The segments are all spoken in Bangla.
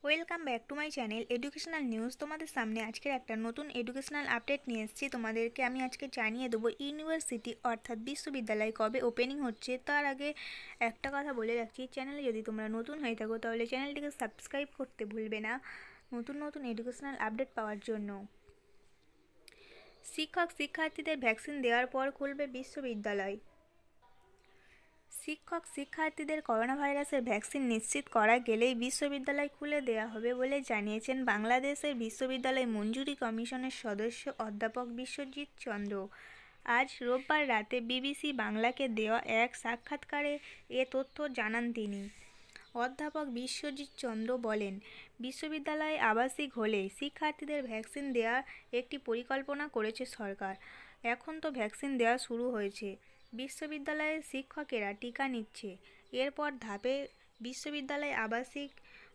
Welcome back to my channel educational news. তোমাদের সামনে আজকের একটা নতুন এডুকেশনাল আপডেট নিয়ে এসেছি। তোমাদেরকে আমি আজকে জানিয়ে দেবো ইউনিভার্সিটি অর্থাৎ বিশ্ববিদ্যালয় কবে ওপেনিং হচ্ছে। তার আগে একটা কথা বলে রাখছি, চ্যানেলে যদি তোমরা নতুন হয়ে থাকো তাহলে চ্যানেলটিকে সাবস্ক্রাইব করতে ভুলবে না নতুন নতুন এডুকেশনাল আপডেট পাওয়ার জন্য। শিক্ষার্থীদের ভ্যাকসিন দেওয়ার পর খুলবে বিশ্ববিদ্যালয়। শিক্ষার্থীদের করোনা ভাইরাসের ভ্যাকসিন নিশ্চিত করা গেলেই বিশ্ববিদ্যালয় খুলে দেওয়া হবে বলে জানিয়েছেন বাংলাদেশের বিশ্ববিদ্যালয় মঞ্জুরি কমিশনের সদস্য অধ্যাপক বিশ্বজিৎ চন্দ্র। আজ রোববার রাতে বিবিসি বাংলাকে দেওয়া এক সাক্ষাৎকারে এ তথ্য জানান তিনি। অধ্যাপক বিশ্বজিৎ চন্দ্র বলেন, বিশ্ববিদ্যালয় আবাসিক হলে শিক্ষার্থীদের ভ্যাকসিন দেওয়ার একটি পরিকল্পনা করেছে সরকার। এখন তো ভ্যাকসিন দেওয়া শুরু হয়েছে। বিশ্ববিদ্যালয়ের শিক্ষকেরা টিকা নিচ্ছে। এরপর ধাপে বিশ্ববিদ্যালয় আবাসিক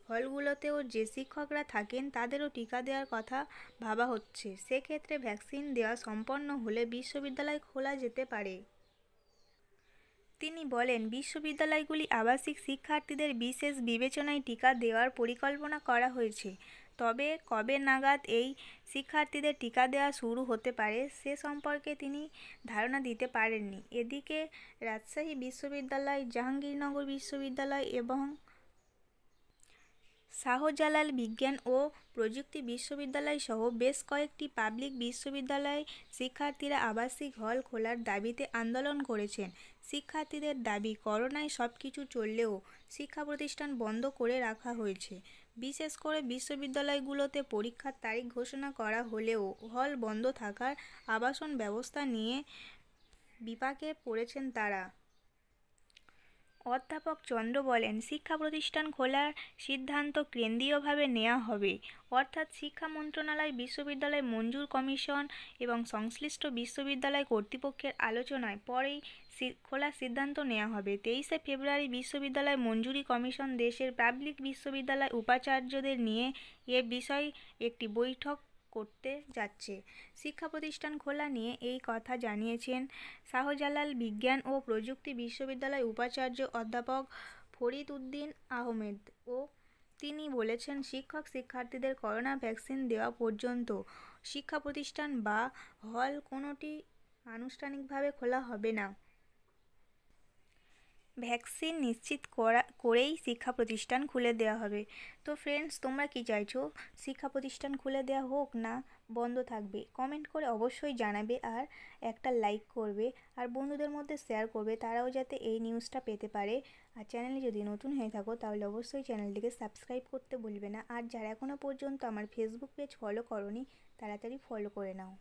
হলগুলোতেও যে শিক্ষকরা থাকেন তাদেরও টিকা দেওয়ার কথা ভাবা হচ্ছে। সেক্ষেত্রে ভ্যাকসিন দেওয়া সম্পন্ন হলে বিশ্ববিদ্যালয় খোলা যেতে পারে। তিনি বলেন, বিশ্ববিদ্যালয়গুলি আবাসিক শিক্ষার্থীদের বিশেষ বিবেচনায় টিকা দেওয়ার পরিকল্পনা করা হয়েছে। তবে কবে নাগাদ এই শিক্ষার্থীদের টিকা দেওয়া শুরু হতে পারে সে সম্পর্কে তিনি ধারণা দিতে পারেননি। এদিকে রাজশাহী বিশ্ববিদ্যালয়, জাহাঙ্গীরনগর বিশ্ববিদ্যালয় এবং শাহজালাল বিজ্ঞান ও প্রযুক্তি বিশ্ববিদ্যালয় সহ বেশ কয়েকটি পাবলিক বিশ্ববিদ্যালয় শিক্ষার্থীরা আবাসিক হল খোলার দাবিতে আন্দোলন করেছেন। শিক্ষার্থীদের দাবি, করোনায় সবকিছু চললেও শিক্ষা প্রতিষ্ঠান বন্ধ করে রাখা হয়েছে। বিশেষ করে বিশ্ববিদ্যালয়গুলোতে পরীক্ষার তারিখ ঘোষণা করা হলেও হল বন্ধ থাকার আবাসন ব্যবস্থা নিয়ে বিপাকে পড়েছেন তারা। অধ্যাপক চন্দ্র বলেন, শিক্ষা প্রতিষ্ঠান খোলার সিদ্ধান্ত কেন্দ্রীয়ভাবে নেওয়া হবে, অর্থাৎ শিক্ষা মন্ত্রণালয়, বিশ্ববিদ্যালয় মঞ্জুর কমিশন এবং সংশ্লিষ্ট বিশ্ববিদ্যালয় কর্তৃপক্ষের আলোচনায় পরেই খোলার সিদ্ধান্ত নেওয়া হবে। 23শে ফেব্রুয়ারি বিশ্ববিদ্যালয় মঞ্জুরি কমিশন দেশের পাবলিক বিশ্ববিদ্যালয় উপাচার্যদের নিয়ে এ বিষয়ে একটি বৈঠক করতে যাচ্ছে। শিক্ষা প্রতিষ্ঠান খোলা নিয়ে এই কথা জানিয়েছেন শাহজালাল বিজ্ঞান ও প্রযুক্তি বিশ্ববিদ্যালয় উপাচার্য অধ্যাপক ফরিদ উদ্দিন আহমেদ ও তিনি বলেছেন, শিক্ষার্থীদের করোনা ভ্যাকসিন দেওয়া পর্যন্ত শিক্ষা প্রতিষ্ঠান বা হল কোনোটি আনুষ্ঠানিকভাবে খোলা হবে না। ভ্যাকসিন নিশ্চিত করেই শিক্ষা প্রতিষ্ঠান খুলে দেওয়া হবে। তো ফ্রেন্ডস, তোমরা কি চাইছো, শিক্ষা প্রতিষ্ঠান খুলে দেওয়া হোক না বন্ধ থাকবে? কমেন্ট করে অবশ্যই জানাবে আর একটা লাইক করবে আর বন্ধুদের মধ্যে শেয়ার করবে, তারাও যাতে এই নিউজটা পেতে পারে। আর চ্যানেলে যদি নতুন হয়ে থাকো তাহলে অবশ্যই চ্যানেলটিকে সাবস্ক্রাইব করতে ভুলবে না। আর যারা এখনও পর্যন্ত আমার ফেসবুক পেজ ফলো করোনি তাড়াতাড়ি ফলো করে নাও।